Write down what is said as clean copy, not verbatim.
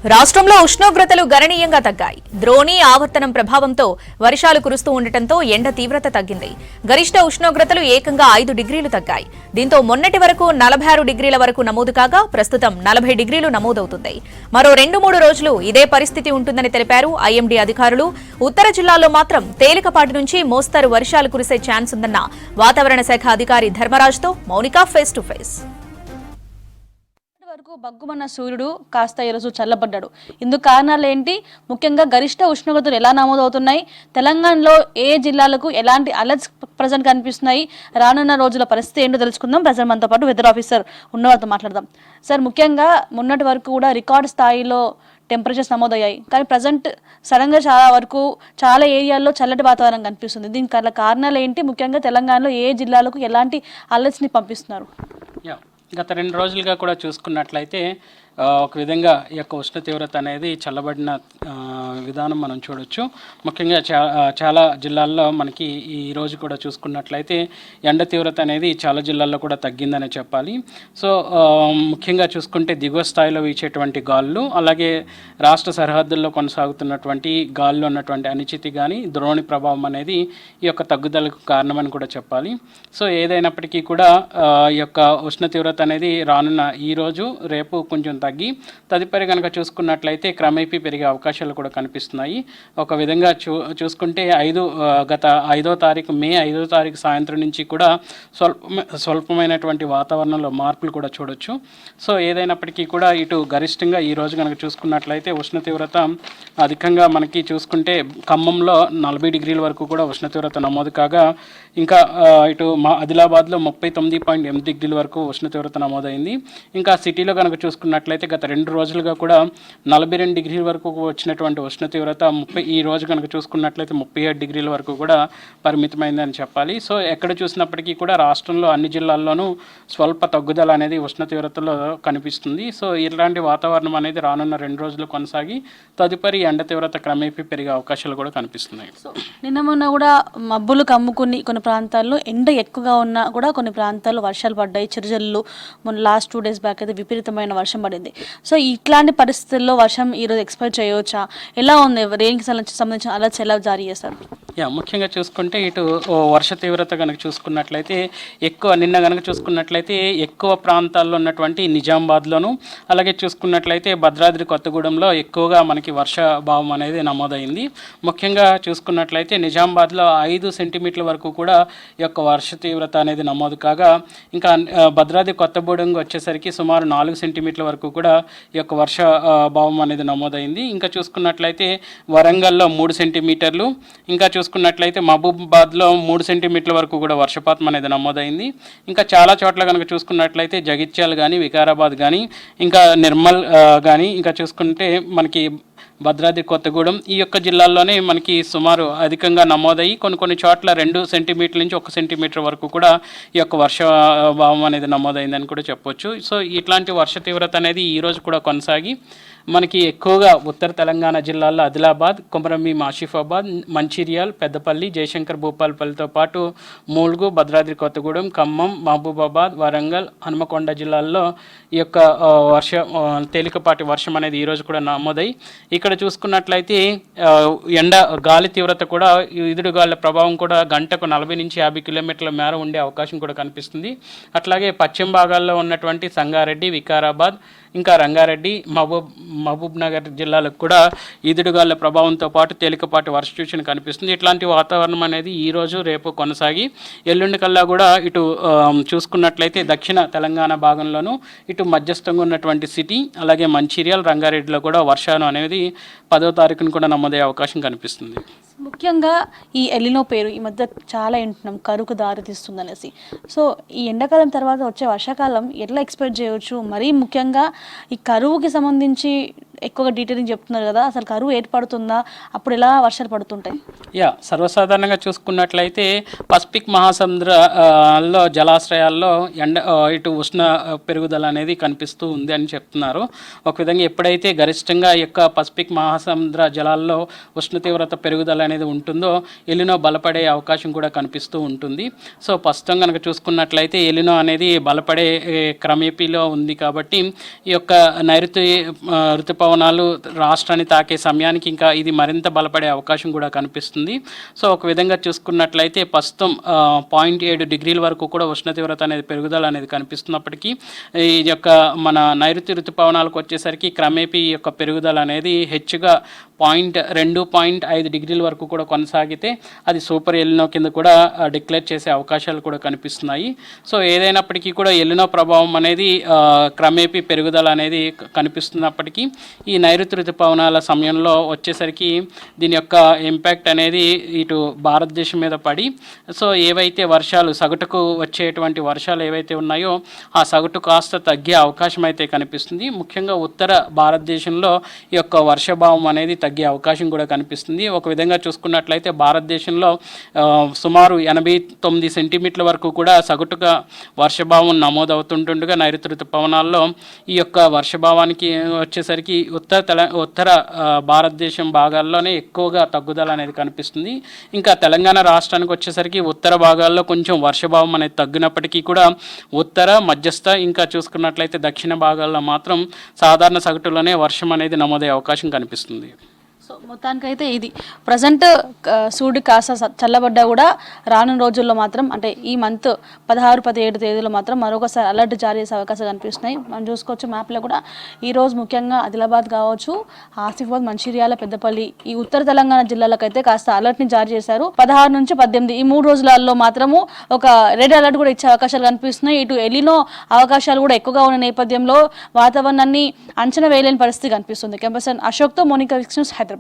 రాష్ట్రంలో ఉష్ణోగ్రతలు గణనీయంగా తగ్గాయి. ద్రోణి ఆవర్తనం ప్రభావంతో వర్షాలు కురుస్తూ ఉండటంతో ఎండ తీవ్రత తగ్గింది. గరిష్ట ఉష్ణోగ్రతలు ఏకంగా 5 డిగ్రీలు తగ్గాయి. దీంతో మొన్నటి వరకు 46 డిగ్రీల వరకు నమోదు కాగా ప్రస్తుతం 40 డిగ్రీలు నమోదవుతుంది. మరో 2-3 రోజులు ఇదే పరిస్థితి ఉంటుందని తెలిపారు ఐఎండీ అధికారులు. ఉత్తర జిల్లాల్లో మాత్రం తేలికపాటి నుంచి మోస్తరు వర్షాలు కురిసే ఛాన్స్ ఉందన్న వాతావరణ శాఖ అధికారి ధర్మరాజ్తో మౌనిక ఫేస్ టు ఫేస్. వరకు బగ్గుమన్న సూర్యుడు కాస్త ఈరోజు చల్లబడ్డాడు. ఇందుకు కారణాలు ఏంటి? ముఖ్యంగా గరిష్ట ఉష్ణోగ్రతలు ఎలా నమోదవుతున్నాయి, తెలంగాణలో ఏ జిల్లాలకు ఎలాంటి అలర్ట్స్ ప్రజెంట్ కనిపిస్తున్నాయి, రానున్న రోజుల పరిస్థితి ఏంటో తెలుసుకుందాం. ప్రజెంట్ మనతో పాటు వెదర్ ఆఫీసర్ ఉన్నవారితో మాట్లాడదాం. సార్, ముఖ్యంగా మొన్నటి వరకు కూడా రికార్డ్ స్థాయిలో టెంపరేచర్స్ నమోదయ్యాయి. కానీ ప్రజెంట్ సడన్గా చాలా ఏరియాల్లో చల్లటి వాతావరణం కనిపిస్తుంది. దీనికి కారణాలు ఏంటి? ముఖ్యంగా తెలంగాణలో ఏ జిల్లాలకు ఎలాంటి అలర్ట్స్ని పంపిస్తున్నారు? గత 2 రోజులుగా కూడా చూసుకున్నట్లయితే ఒక విధంగా ఈ యొక్క ఉష్ణ తీవ్రత అనేది చల్లబడిన విధానం మనం చూడొచ్చు. ముఖ్యంగా చాలా జిల్లాల్లో మనకి ఈ రోజు కూడా చూసుకున్నట్లయితే ఎండ తీవ్రత అనేది చాలా జిల్లాల్లో కూడా తగ్గిందనే చెప్పాలి. సో ముఖ్యంగా చూసుకుంటే దిగువ స్థాయిలో వీచేటువంటి గాలులు, అలాగే రాష్ట్ర సరిహద్దుల్లో కొనసాగుతున్నటువంటి గాలులు ఉన్నటువంటి అనిశ్చితి కానీ ద్రోణి ప్రభావం అనేది ఈ యొక్క తగ్గుదలకు కారణమని కూడా చెప్పాలి. సో ఏదైనప్పటికీ కూడా ఈ యొక్క ఉష్ణ తీవ్రత అనేది రానున్న ఈరోజు రేపు కొంచెం తగ్గి తదుపరి కనుక చూసుకున్నట్లయితే క్రమేపీ పెరిగే అవకాశాలు కూడా కనిపిస్తున్నాయి. ఒక విధంగా చూసుకుంటే గత 5వ తారీఖు మే 5వ తారీఖు సాయంత్రం నుంచి కూడా స్వల్పమైనటువంటి వాతావరణంలో మార్పులు కూడా చూడొచ్చు. సో ఏదైనప్పటికీ కూడా ఇటు గరిష్టంగా ఈ రోజు కనుక చూసుకున్నట్లయితే ఉష్ణ తీవ్రత అధికంగా మనకి చూసుకుంటే ఖమ్మంలో 40 డిగ్రీల వరకు కూడా ఉష్ణ తీవ్రత నమోదు కాగా, ఇంకా ఇటు ఆదిలాబాద్లో 39.8 డిగ్రీల వరకు ఉష్ణ తీవ్రత నమోదైంది. ఇంకా సిటీలో కనుక చూసుకున్నట్లయితే గత 2 రోజులుగా కూడా 42 డిగ్రీల వరకు వచ్చినటువంటి ఉష్ణ తీవ్రత ఈ రోజు కనుక చూసుకున్నట్లయితే 37 డిగ్రీల వరకు కూడా పరిమితమైందని చెప్పాలి. సో ఎక్కడ చూసినప్పటికీ కూడా రాష్ట్రంలో అన్ని జిల్లాల్లోనూ స్వల్ప తగ్గుదల అనేది ఉష్ణ తీవ్రతలో కనిపిస్తుంది. సో ఇలాంటి వాతావరణం అనేది రానున్న 2 రోజులు కొనసాగి తదుపరి ఎండ తీవ్రత క్రమేపీ పెరిగే అవకాశాలు కూడా కనిపిస్తున్నాయి. సో నిన్న మొన్న కూడా మబ్బులు కమ్ముకుని కొన్ని ప్రాంతాల్లో ఎండ ఎక్కువగా ఉన్నా కూడా కొన్ని ప్రాంతాల్లో వర్షాలు పడ్డాయి. చిరుజల్లు మొన్న లాస్ట్ 2 డేస్ బ్యాక్ అయితే విపరీతమైన వర్షం పడింది. సో ఇట్లాంటి పరిస్థితుల్లో వర్షం ఈరోజు ఎక్స్పెక్ట్ చేయవచ్చా? ఎలా ఉంది? రెయిన్కి సంబంధించిన అలర్ట్స్ ఎలా జారీ చేస్తారు? ముఖ్యంగా చూసుకుంటే ఇటు వర్ష తీవ్రత కనుక చూసుకున్నట్లయితే నిన్న కనుక చూసుకున్నట్లయితే ఎక్కువ ప్రాంతాల్లో ఉన్నటువంటి నిజామాబాద్లోను, అలాగే చూసుకున్నట్లయితే భద్రాద్రి కొత్తగూడెంలో ఎక్కువగా మనకి వర్షభావం అనేది నమోదైంది. ముఖ్యంగా చూసుకున్నట్లయితే నిజామాబాద్లో 5 సెంటీమీటర్ల వరకు కూడా ఈ యొక్క వర్ష తీవ్రత అనేది నమోదు కాగా, ఇంకా భద్రాద్రి కొత్తగూడెం వచ్చేసరికి సుమారు 4 సెంటీమీటర్ల వరకు కూడా ఈ యొక్క వర్ష భావం అనేది నమోదైంది. ఇంకా చూసుకున్నట్లయితే వరంగల్లో 3 సెంటీమీటర్లు, ఇంకా చూసుకున్నట్లయితే మహబూబాబాద్లో 3 సెంటీమీటర్ల వరకు కూడా వర్షపాతం అనేది నమోదైంది. ఇంకా చాలా చోట్ల కనుక చూసుకున్నట్లయితే జగిత్యాల కానీ, వికారాబాద్ కానీ, ఇంకా నిర్మల్ కానీ, ఇంకా చూసుకుంటే మనకి భద్రాద్రి కొత్తగూడెం ఈ యొక్క జిల్లాల్లోనే మనకి సుమారు అధికంగా నమోదయ్యి కొన్ని చోట్ల 2 సెంటీమీటర్ల నుంచి 1 సెంటీమీటర్ వరకు కూడా ఈ యొక్క వర్షభావం అనేది నమోదైందని కూడా చెప్పొచ్చు. సో ఇట్లాంటి వర్ష తీవ్రత అనేది ఈరోజు కూడా కొనసాగి మనకి ఎక్కువగా ఉత్తర తెలంగాణ జిల్లాల్లో ఆదిలాబాద్, కొమరంభీం, ఆసిఫాబాద్, మంచిర్యాల్, పెద్దపల్లి, జయశంకర్ భూపాలపల్లితో పాటు ములుగు, భద్రాద్రి కొత్తగూడెం, ఖమ్మం, మహబూబాబాద్, వరంగల్, హనుమకొండ జిల్లాల్లో ఈ యొక్క తేలికపాటి వర్షం అనేది ఈరోజు కూడా నమోదై ఇక్కడ చూసుకున్నట్లయితే గాలి తీవ్రత కూడా ఈదుడు గాలి ప్రభావం కూడా గంటకు 40 నుంచి 50 కిలోమీటర్ల మేర ఉండే అవకాశం కూడా కనిపిస్తుంది. అట్లాగే పశ్చిమ భాగాల్లో ఉన్నటువంటి సంగారెడ్డి, వికారాబాద్, ఇంకా రంగారెడ్డి, మహబూబ్ నగర్ జిల్లాలకు కూడా ఈదుడుగాళ్ల ప్రభావంతో పాటు తేలికపాటి వర్ష సూచన కనిపిస్తుంది. ఇట్లాంటి వాతావరణం అనేది ఈరోజు రేపు కొనసాగి ఎల్లుండి కల్లా కూడా ఇటు చూసుకున్నట్లయితే దక్షిణ తెలంగాణ భాగంలోనూ ఇటు మధ్యస్థంగా ఉన్నటువంటి సిటీ, అలాగే మంచిర్యాల్, రంగారెడ్డిలో కూడా వర్షాలు అనేది 10వ తారీఖున కూడా నమోదయ్యే అవకాశం కనిపిస్తుంది. ముఖ్యంగా ఈ ఎలినో పేరు ఈ మధ్య చాలా వింటున్నాం, కరువుకు దారి తీస్తుందనేసి. సో ఈ ఎండాకాలం తర్వాత వచ్చే వర్షాకాలం ఎట్లా ఎక్స్పెక్ట్ చేయవచ్చు? మరీ ముఖ్యంగా ఈ కరువుకి సంబంధించి ఎక్కువగా డీటెయిలింగ్ చెప్తున్నారు కదా, అసలు కరువు ఏర్పడుతుందా? అప్పుడు ఎలా వర్షాలు పడుతుంటాయి? సర్వసాధారణంగా చూసుకున్నట్లయితే పసిఫిక్ మహాసముద్రంలో జలాశ్రయాల్లో ఇటు ఉష్ణ పెరుగుదల అనేది కనిపిస్తూ ఉంది అని చెప్తున్నారు. ఒక విధంగా ఎప్పుడైతే గరిష్టంగా ఈ యొక్క పసిఫిక్ మహాసముద్ర జలాల్లో ఉష్ణ తీవ్రత పెరుగుదల అనేది ఉంటుందో ఎలినో బలపడే అవకాశం కూడా కనిపిస్తూ ఉంటుంది. సో ప్రస్తుతం కనుక చూసుకున్నట్లయితే ఎలినో అనేది బలపడే క్రమేపీలో ఉంది కాబట్టి ఈ యొక్క నైరుతి ఋతుపవనాలు ఋతుపవనాలు రాష్ట్రాన్ని తాకే సమయానికి ఇంకా ఇది మరింత బలపడే అవకాశం కూడా కనిపిస్తుంది. సో ఒక విధంగా చూసుకున్నట్లయితే ప్రస్తుతం 0.7 డిగ్రీల వరకు కూడా ఉష్ణ తీవ్రత అనేది పెరుగుదల అనేది కనిపిస్తున్నప్పటికీ ఈ యొక్క మన నైరుతి ఋతుపవనాలకు వచ్చేసరికి క్రమేపీ ఈ యొక్క పెరుగుదల అనేది హెచ్చుగా 0.5 డిగ్రీల వరకు కూడా కొనసాగితే అది సూపర్ ఎలినో కింద కూడా డిక్లేర్ చేసే అవకాశాలు కూడా కనిపిస్తున్నాయి. సో ఏదైనప్పటికీ కూడా ఎలినో ప్రభావం అనేది క్రమేపీ పెరుగుదల అనేది కనిపిస్తున్నప్పటికీ ఈ నైరుతి ఋతుపవనాల సమయంలో వచ్చేసరికి దీని యొక్క ఇంపాక్ట్ అనేది ఇటు భారతదేశం మీద పడి సో ఏవైతే వర్షాలు సగటుకు వచ్చేటువంటి వర్షాలు ఏవైతే ఉన్నాయో ఆ సగటు కాస్త తగ్గే అవకాశం అయితే కనిపిస్తుంది. ముఖ్యంగా ఉత్తర భారతదేశంలో ఈ యొక్క వర్షభావం అనేది తగ్గే అవకాశం కూడా కనిపిస్తుంది. ఒక విధంగా చూసుకున్నట్లయితే భారతదేశంలో సుమారు 89 సెంటీమీటర్ల వరకు కూడా సగటుగా వర్షభావం నమోదవుతుంటుండగా నైరుతి ఋతుపవనాల్లో ఈ యొక్క వర్షభావానికి వచ్చేసరికి ఉత్తర భారతదేశం భాగాల్లోనే ఎక్కువగా తగ్గుదల అనేది కనిపిస్తుంది. ఇంకా తెలంగాణ రాష్ట్రానికి వచ్చేసరికి ఉత్తర భాగాల్లో కొంచెం వర్షభావం అనేది తగ్గినప్పటికీ కూడా ఉత్తర మధ్యస్థ ఇంకా చూసుకున్నట్లయితే దక్షిణ భాగాల్లో మాత్రం సాధారణ సగటులోనే వర్షం అనేది నమోదయ్యే అవకాశం కనిపిస్తుంది. సో మొత్తానికైతే ఇది ప్రజెంట్ సూర్యుడు కాస్త చల్లబడ్డా కూడా రానున్న రోజుల్లో మాత్రం అంటే ఈ మంత్ 16-17 తేదీలో మాత్రం మరొకసారి అలర్ట్ జారీ చేసే అవకాశాలు కనిపిస్తున్నాయి. మనం చూసుకోవచ్చు మ్యాప్లో కూడా ఈరోజు ముఖ్యంగా ఆదిలాబాద్ కావచ్చు, ఆసిఫాబాద్, మంచిర్యాల, పెద్దపల్లి ఈ ఉత్తర తెలంగాణ జిల్లాలకైతే కాస్త అలర్ట్ని జారీ చేశారు. 16 నుంచి 18 ఈ 3 రోజులలో మాత్రము ఒక రెడ్ అలర్ట్ కూడా ఇచ్చే అవకాశాలు కనిపిస్తున్నాయి. ఇటు ఎలినో అవకాశాలు కూడా ఎక్కువగా ఉన్న నేపథ్యంలో వాతావరణాన్ని అంచనా వేయలేని పరిస్థితి కనిపిస్తుంది. కెంపర్సన్ అశోక్తో మోనికా, హైదరాబాద్.